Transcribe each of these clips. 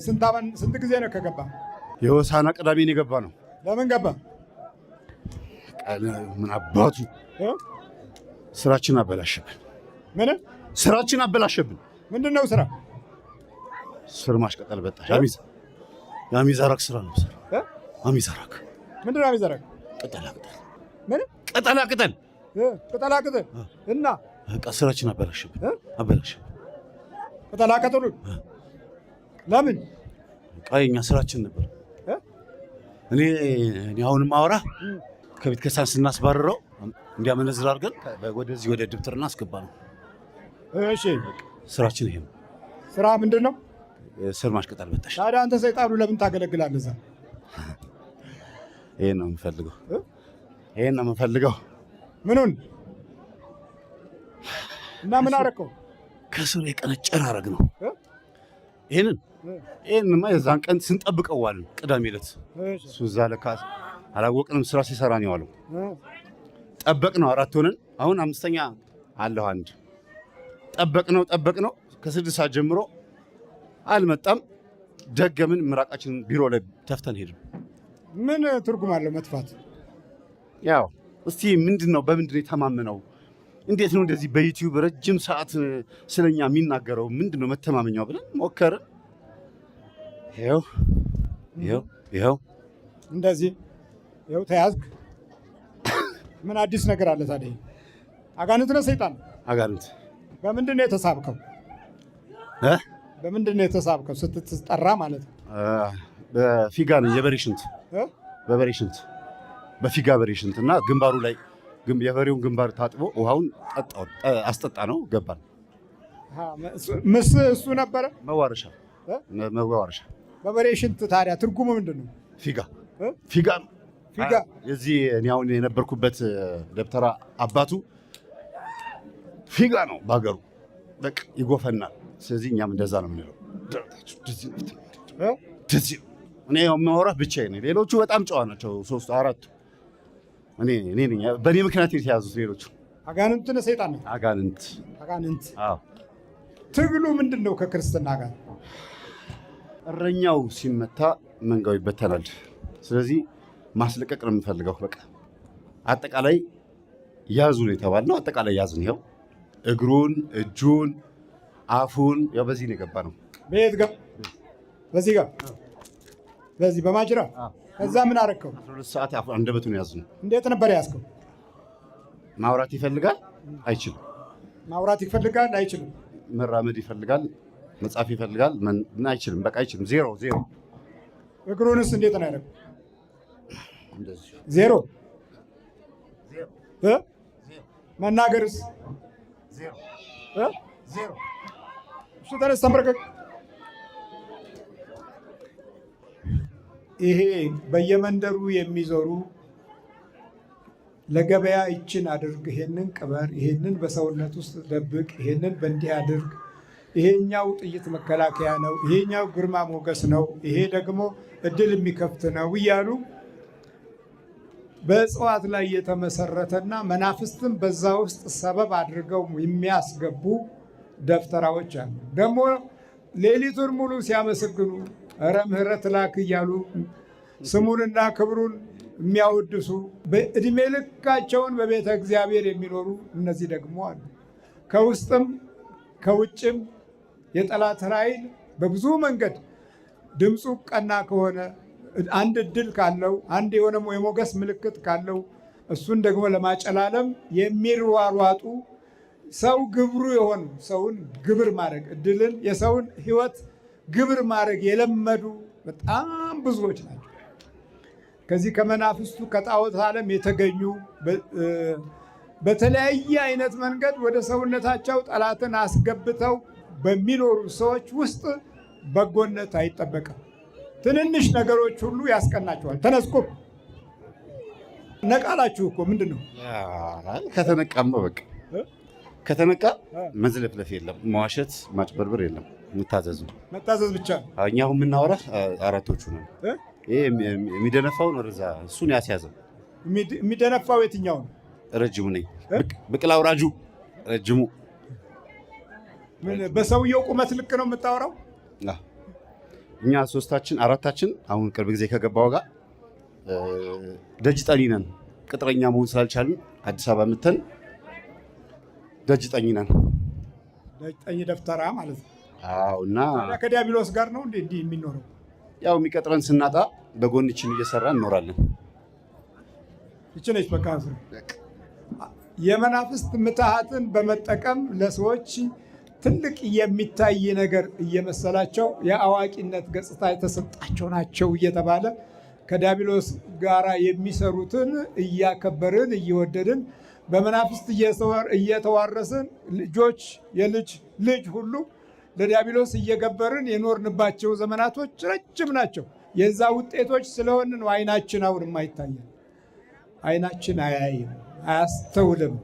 ስንት ጊዜ ነው ከገባ? የሆሳና ቅዳሜ ነው የገባ ነው። ለምን ገባ? ምን አባቱ ስራችን አበላሸብን። ምን ስራችን አበላሸብን? ምንድነው ስራ? ስር ማሽቀጠል በጣሽ የአሚዛራክ ስራ ነው። አሚዛራክ ምንድነው? አሚዛራክ ቅጠላ ቅጠል። ምን ቅጠላ ቅጠል? ቅጠላ ቅጠል እና በቃ ስራችን አበላሸብን። ቅጠላ ቅጠሉ ለምን? የኛ ስራችን ነበር። እኔ አሁን ማወራ ከቤተ ክርስቲያን ስናስባረረው እንዲያመነዝር አድርገን ወደዚህ ወደ ድብትርና አስገባ ነው። እሺ ስራችን ይሄ ነው። ስራ ምንድን ነው? ስር ማሽቀጠል በጣሽ። ታዲያ አንተ ሰይጣኑ ለምን ታገለግላለህ እዛ? ይሄን ነው የምፈልገው። ምኑን? እና ምን አደረከው? ከስሩ የቀነጨር አረግ ነው። ይሄንማ የዛን ቀን ስንጠብቀው ዋልን። ቅዳሜ ዕለት እሱ እዛ ለካ አላወቅንም። ስራ ሲሰራ ነው ያለው። ጠበቅነው 4 ሆነን አሁን 5ኛ አለሁ አንድ ጠበቅነው ከ6 ሰዓት ጀምሮ አልመጣም። ደገምን። ምራቃችን ቢሮ ላይ ተፍተን ሄድን። ምን ትርጉም አለው መጥፋት? ያው እስቲ ምንድነው በምንድነው የተማመነው? እንዴት ነው እንደዚህ በዩቲዩብ ረጅም ሰዓት ስለኛ የሚናገረው? ምንድነው መተማመኛው ብለን ሞከርን። ይኸው እንደዚህ ይኸው ተያዝክ። ምን አዲስ ነገር አለ ታዲያ? አጋንንት ነው ሰይጣን? አጋንንት። በምንድን ነው የተሳብከው? በምንድን ነው የተሳብከው ስትጠራ ማለት ነው? በፊጋ ነው የበሬሽንት በበሬሽንት በፊጋ በሬሽንት እና ግንባሩ ላይ የበሬውን ግንባር ታጥቦ ውሃውን አስጠጣ ነው ገባን። እሱ ነበረ መዋረሻ። በበሬ ሽንት። ታዲያ ትርጉሙ ምንድን ነው? ፊጋ የዚህ እኔ አሁን የነበርኩበት ደብተራ አባቱ ፊጋ ነው ባገሩ። በቃ ይጎፈናል። ስለዚህ እኛም እንደዛ ነው የምንለው። እኔ የማወራህ ብቻዬን ነኝ። ሌሎቹ በጣም ጨዋ ናቸው። 3 4 እኔ በእኔ ምክንያት የተያዙት ሌሎቹ። አጋንንት ነው ሰይጣን ነው? አጋንንት። አዎ። ትግሉ ምንድን ነው ከክርስትና ጋር? እረኛው ሲመታ መንጋው ይበተናል። ስለዚህ ማስለቀቅ ነው የምፈልገው። በቃ አጠቃላይ ያዙን የተባልነው አጠቃላይ ያዙን። ይኸው እግሩን፣ እጁን፣ አፉን ያው በዚህ ነው የገባ ነው። በየት ጋር? በዚህ ጋር በዚህ በማጅራ። ከዛ ምን አደረከው? 12 ሰዓት አንደበቱን ያዝነው። እንዴት ነበር ያዝከው? ማውራት ይፈልጋል አይችልም። ማውራት ይፈልጋል አይችልም። መራመድ ይፈልጋል፣ መጻፍ ይፈልጋል፣ ምን አይችልም። በቃ አይችልም። ዜሮ። እግሩንስ እንዴት ነው ያደረገው? እንደዚህ ዜሮ። መናገርስ ዜሮ። እሱ ተነስ ተንበርከክ። ይሄ በየመንደሩ የሚዞሩ ለገበያ ይችን አድርግ፣ ይሄንን ቅበር፣ ይሄንን በሰውነት ውስጥ ደብቅ፣ ይሄንን በእንዲህ አድርግ፣ ይሄኛው ጥይት መከላከያ ነው፣ ይሄኛው ግርማ ሞገስ ነው፣ ይሄ ደግሞ እድል የሚከፍት ነው እያሉ በእጽዋት ላይ የተመሰረተና መናፍስትም በዛ ውስጥ ሰበብ አድርገው የሚያስገቡ ደብተራዎች አሉ። ደግሞ ሌሊቱን ሙሉ ሲያመሰግኑ እረ ምህረት ላክ እያሉ ስሙንና ክብሩን የሚያወድሱ በእድሜ ልካቸውን በቤተ እግዚአብሔር የሚኖሩ እነዚህ ደግሞ አሉ። ከውስጥም ከውጭም የጠላት ኃይል በብዙ መንገድ ድምፁ ቀና ከሆነ አንድ እድል ካለው አንድ የሆነ የሞገስ ምልክት ካለው እሱን ደግሞ ለማጨላለም የሚሯሯጡ ሰው ግብሩ የሆኑ ሰውን ግብር ማድረግ እድልን የሰውን ሕይወት ግብር ማድረግ የለመዱ በጣም ብዙዎች ናቸው። ከዚህ ከመናፍስቱ ከጣዖት ዓለም የተገኙ በተለያየ አይነት መንገድ ወደ ሰውነታቸው ጠላትን አስገብተው በሚኖሩ ሰዎች ውስጥ በጎነት አይጠበቅም። ትንንሽ ነገሮች ሁሉ ያስቀናቸዋል። ተነስኩ ነቃላችሁ እኮ ምንድን ነው? ከተነቃማ በቃ ከተነቃ መዝለፍለፍ የለም፣ መዋሸት ማጭበርበር የለም። መታዘዝ ብቻ። እኛ አሁን የምናወራ አራቶቹ ነው። ይሄ የሚደነፋውን ወደዛ እሱን ያስያዘው። የሚደነፋው የትኛው ነው? ረጅሙ ነኝ። ብቅል አውራጁ ረጅሙ። ምን በሰውየው ቁመት ልክ ነው የምታወራው? እኛ አራታችን አሁን ቅርብ ጊዜ ከገባው ጋር ደጅ ጠኒ ነን። ቅጥረኛ መሆን ስላልቻልን አዲስ አበባ መተን ደጅ ጠኒ ነን። ደጅ ጠኒ ደፍተራ ማለት ነው። አዎ። እና ከዲያብሎስ ጋር ነው እንዴ የሚኖረው? ያው የሚቀጥረን ስናጣ በጎንችን እየሰራ እንኖራለን። ይችነች በቃ የመናፍስት ምትሃትን በመጠቀም ለሰዎች ትልቅ የሚታይ ነገር እየመሰላቸው የአዋቂነት ገጽታ የተሰጣቸው ናቸው እየተባለ ከዲያብሎስ ጋራ የሚሰሩትን እያከበርን እየወደድን በመናፍስት እየተዋረስን ልጆች የልጅ ልጅ ሁሉ ለዲያብሎስ እየገበርን የኖርንባቸው ዘመናቶች ረጅም ናቸው። የዛ ውጤቶች ስለሆን ነው አይናችን አሁንም አይታየን። አይናችን አያይም፣ አያስተውልም።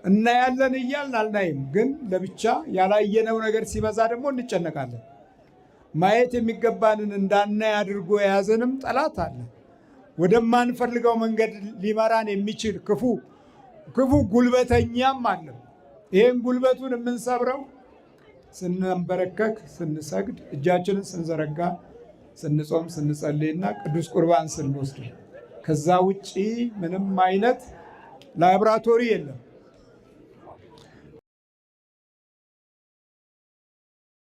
እናያለን እያልን አልናይም። ግን ለብቻ ያላየነው ነገር ሲበዛ ደግሞ እንጨነቃለን። ማየት የሚገባንን እንዳናይ አድርጎ የያዘንም ጠላት አለ። ወደማንፈልገው መንገድ ሊመራን የሚችል ክፉ ጉልበተኛም አለ። ይህን ጉልበቱን የምንሰብረው ስንንበረከክ፣ ስንሰግድ፣ እጃችንን ስንዘረጋ፣ ስንጾም፣ ስንጸልይና ቅዱስ ቁርባን ስንወስድ። ከዛ ውጪ ምንም አይነት ላብራቶሪ የለም።